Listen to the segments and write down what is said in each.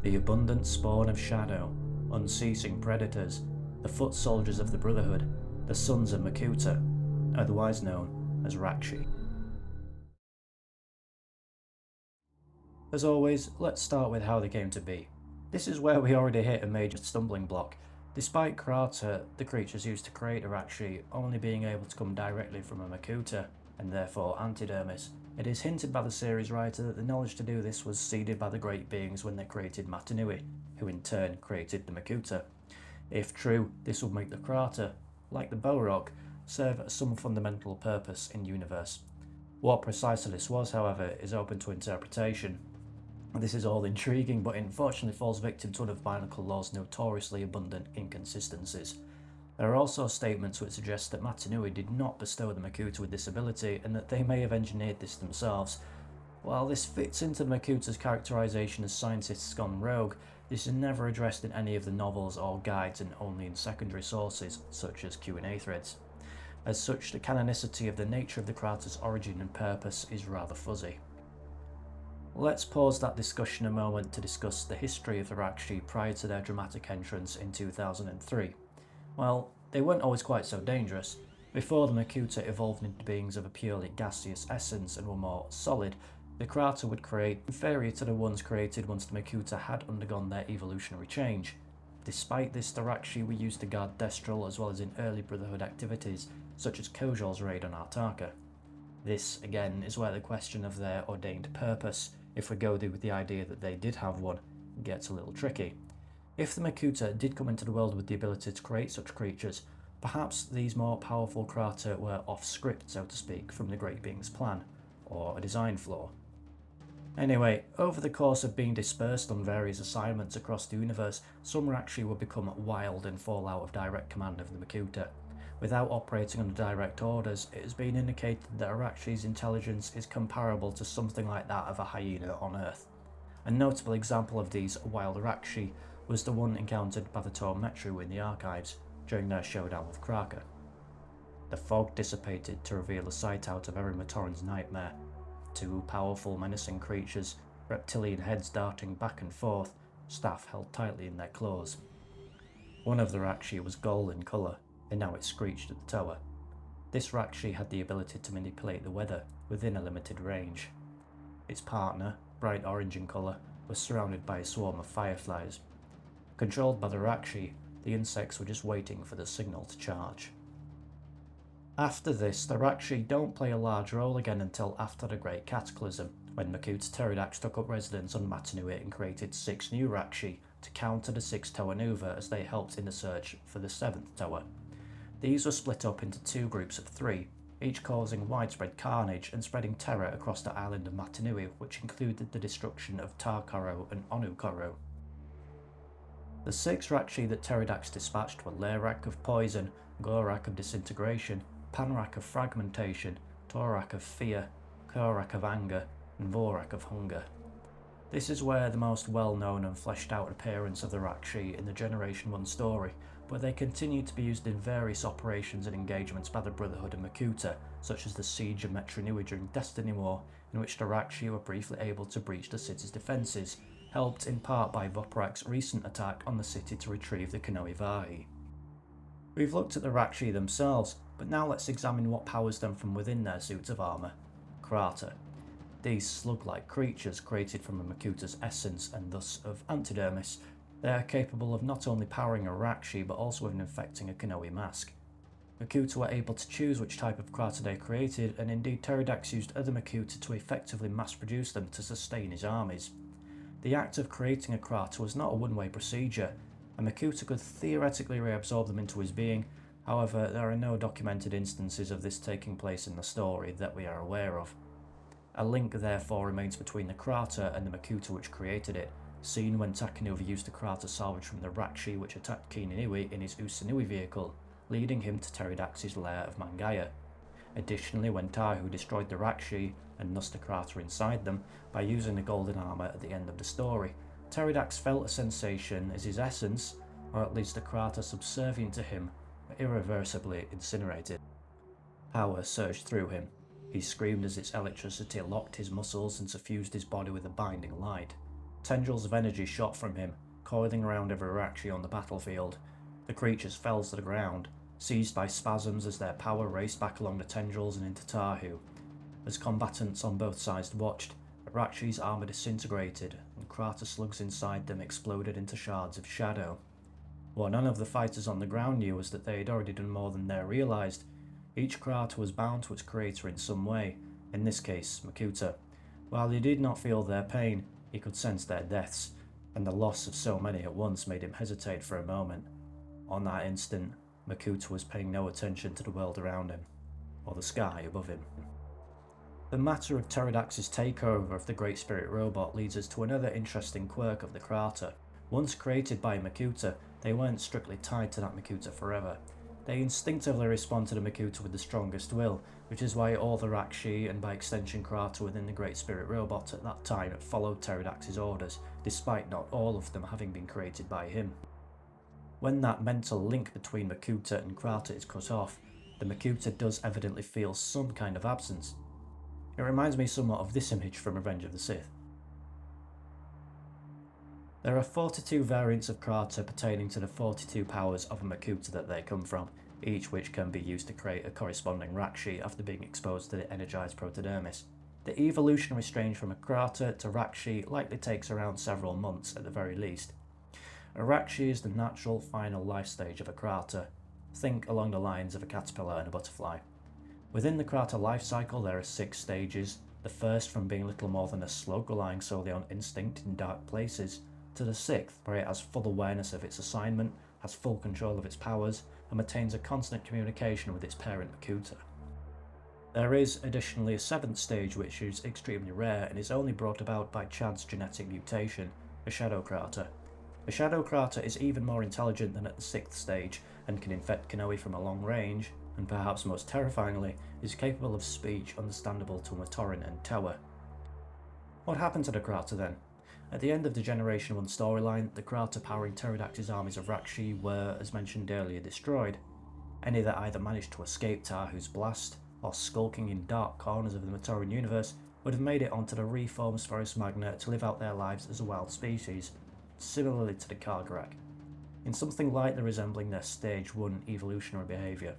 The abundant spawn of shadow, unceasing predators, the foot soldiers of the Brotherhood, the sons of Makuta, otherwise known as Rahkshi. As always, let's start with how they came to be. This is where we already hit a major stumbling block. Despite Kraata, the creatures used to create a Rahkshi only being able to come directly from a makuta, and therefore antidermis, it is hinted by the series writer that the knowledge to do this was seeded by the great beings when they created Matanui, who in turn created the makuta. If true, this would make the Kraata, like the Bow-Rock, serve some fundamental purpose in the universe. What precisely this was, however, is open to interpretation. This is all intriguing, but unfortunately falls victim to one of Bionicle Law's notoriously abundant inconsistencies. There are also statements which suggest that Matanui did not bestow the Makuta with this ability, and that they may have engineered this themselves. While this fits into the Makuta's characterization as scientists gone rogue, this is never addressed in any of the novels or guides, and only in secondary sources, such as Q&A threads. As such, the canonicity of the nature of the Kraata's origin and purpose is rather fuzzy. Let's pause that discussion a moment to discuss the history of the Rahkshi prior to their dramatic entrance in 2003. Well, they weren't always quite so dangerous. Before the Makuta evolved into beings of a purely gaseous essence and were more solid, the Kraata would create inferior to the ones created once the Makuta had undergone their evolutionary change. Despite this, the Rahkshi were used to guard Destral as well as in early Brotherhood activities, such as Kojol's raid on Artaka. This, again, is where the question of their ordained purpose, if we go with the idea that they did have one, gets a little tricky. If the Makuta did come into the world with the ability to create such creatures, perhaps these more powerful Kraata were off script, so to speak, from the Great Being's plan, or a design flaw. Anyway, over the course of being dispersed on various assignments across the universe, some Rahkshi would become wild and fall out of direct command of the Makuta. Without operating under direct orders, it has been indicated that a Rahkshi's intelligence is comparable to something like that of a hyena on Earth. A notable example of these wild Rahkshi was the one encountered by the Toa Metru in the archives during their showdown with Kraata. The fog dissipated to reveal a sight out of every Matoran's nightmare. Two powerful, menacing creatures, reptilian heads darting back and forth, staff held tightly in their claws. One of the Rahkshi was gold in colour, and now it screeched at the tower. This Rahkshi had the ability to manipulate the weather within a limited range. Its partner, bright orange in colour, was surrounded by a swarm of fireflies. Controlled by the Rahkshi, the insects were just waiting for the signal to charge. After this, the Rahkshi don't play a large role again until after the Great Cataclysm, when Makuta Pteridax took up residence on Matanui and created 6 new Rahkshi to counter the 6 Toa Nuva as they helped in the search for the 7th Toa. These were split up into 2 groups of 3, each causing widespread carnage and spreading terror across the island of Matanui, which included the destruction of Tarkoro and Onukoro. The 6 Rahkshi that Pteridax dispatched were Lerak of Poison, Gorak of Disintegration, Panrak of Fragmentation, Torak of Fear, Korak of Anger, and Vorak of Hunger. This is where the most well-known and fleshed out appearance of the Rahkshi in the Generation 1 story, but they continue to be used in various operations and engagements by the Brotherhood and Makuta, such as the Siege of Metronui during Destiny War, in which the Rahkshi were briefly able to breach the city's defences, helped in part by Voparak's recent attack on the city to retrieve the Konoe Vahi. We've looked at the Rahkshi themselves, but now let's examine what powers them from within their suits of armour. Kraata. These slug-like creatures, created from a Makuta's essence and thus of antidermis, they are capable of not only powering a Rahkshi but also of infecting a Konoe mask. Makuta were able to choose which type of Kraata they created, and indeed Pteridax used other Makuta to effectively mass-produce them to sustain his armies. The act of creating a Kraata was not a one-way procedure, and Makuta could theoretically reabsorb them into his being. However, there are no documented instances of this taking place in the story that we are aware of. A link therefore remains between the Kraata and the Makuta which created it, seen when Takenova used the Kraata salvage from the Rahkshi which attacked Kininiwi in his Usanui vehicle, leading him to Pteridax's lair of Mangaya. Additionally, when Tahu destroyed the Rahkshi, and thus the Kraata inside them, by using the golden armour at the end of the story, Pteridax felt a sensation as his essence, or at least the Kraata subservient to him, were irreversibly incinerated. Power surged through him. He screamed as its electricity locked his muscles and suffused his body with a binding light. Tendrils of energy shot from him, coiling around every Rahkshi on the battlefield. The creatures fell to the ground, seized by spasms as their power raced back along the tendrils and into Tahu. As combatants on both sides watched, the Rahkshi's armour disintegrated, and Kraata slugs inside them exploded into shards of shadow. What none of the fighters on the ground knew was that they had already done more than they realised. Each Kraata was bound to its creator in some way, in this case, Makuta. While he did not feel their pain, he could sense their deaths, and the loss of so many at once made him hesitate for a moment. On that instant, Makuta was paying no attention to the world around him, or the sky above him. The matter of Pterodax's takeover of the Great Spirit robot leads us to another interesting quirk of the Kraata. Once created by Makuta, they weren't strictly tied to that Makuta forever. They instinctively respond to the Makuta with the strongest will, which is why all the Rahkshi, and by extension Kraata within the Great Spirit robot at that time, followed Pterodax's orders, despite not all of them having been created by him. When that mental link between Makuta and Kraata is cut off, the Makuta does evidently feel some kind of absence. It reminds me somewhat of this image from Revenge of the Sith. There are 42 variants of Kraata pertaining to the 42 powers of a Makuta that they come from, each which can be used to create a corresponding Rahkshi after being exposed to the energized protodermis. The evolutionary range from a Kraata to Rahkshi likely takes around several months at the very least. A Rahkshi is the natural final life stage of a Kraata. Think along the lines of a caterpillar and a butterfly. Within the Kraata life cycle there are 6 stages, the first from being little more than a slug relying solely on instinct in dark places, to the 6th where it has full awareness of its assignment, has full control of its powers, and maintains a constant communication with its parent Makuta. There is additionally a 7th stage which is extremely rare and is only brought about by chance genetic mutation, a Shadow Kraata. A Shadow Kraata is even more intelligent than at the 6th stage and can infect Kanohi from a long range, and perhaps most terrifyingly, is capable of speech understandable to Matoran and Toa. What happened to the Kraata then? At the end of the Generation 1 storyline, the Kraata powering Pterodax's armies of Rahkshi were, as mentioned earlier, destroyed. Any that either managed to escape Tahu's blast, or skulking in dark corners of the Matoran universe, would have made it onto the reformed Spheros Magna to live out their lives as a wild species, similarly to the Kargarak, in something lightly resembling their Stage 1 evolutionary behaviour.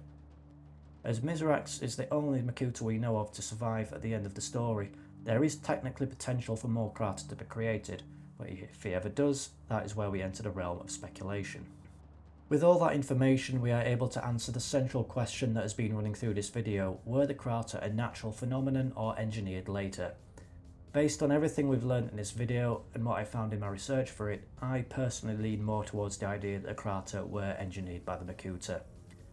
As Mizrax is the only Makuta we know of to survive at the end of the story, there is technically potential for more Kraata to be created, but if he ever does, that is where we enter the realm of speculation. With all that information, we are able to answer the central question that has been running through this video: were the Kraata a natural phenomenon or engineered later? Based on everything we've learned in this video and what I found in my research for it, I personally lean more towards the idea that the Kraata were engineered by the Makuta.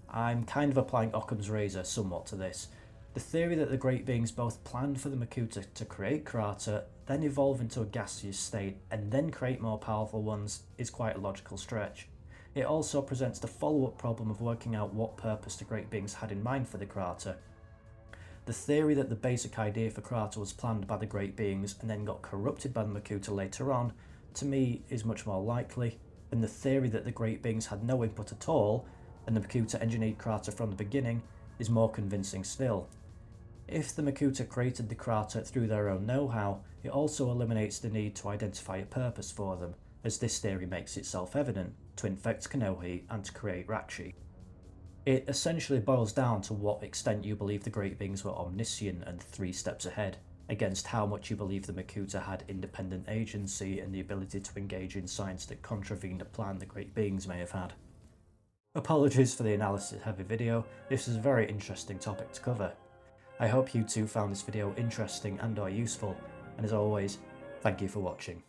I'm kind of applying Occam's razor somewhat to this. The theory that the Great Beings both planned for the Makuta to create Kraata, then evolve into a gaseous state, and then create more powerful ones is quite a logical stretch. It also presents the follow-up problem of working out what purpose the Great Beings had in mind for the Kraata. The theory that the basic idea for Kraata was planned by the Great Beings and then got corrupted by the Makuta later on, to me is much more likely, and the theory that the Great Beings had no input at all, and the Makuta engineered Kraata from the beginning, is more convincing still. If the Makuta created the Kraata through their own know-how, it also eliminates the need to identify a purpose for them, as this theory makes it self-evident, to infect Kanohi and to create Rahkshi. It essentially boils down to what extent you believe the Great Beings were omniscient and 3 steps ahead, against how much you believe the Makuta had independent agency and the ability to engage in science that contravened a plan the Great Beings may have had. Apologies for the analysis-heavy video, this is a very interesting topic to cover. I hope you too found this video interesting and or useful, and as always, thank you for watching.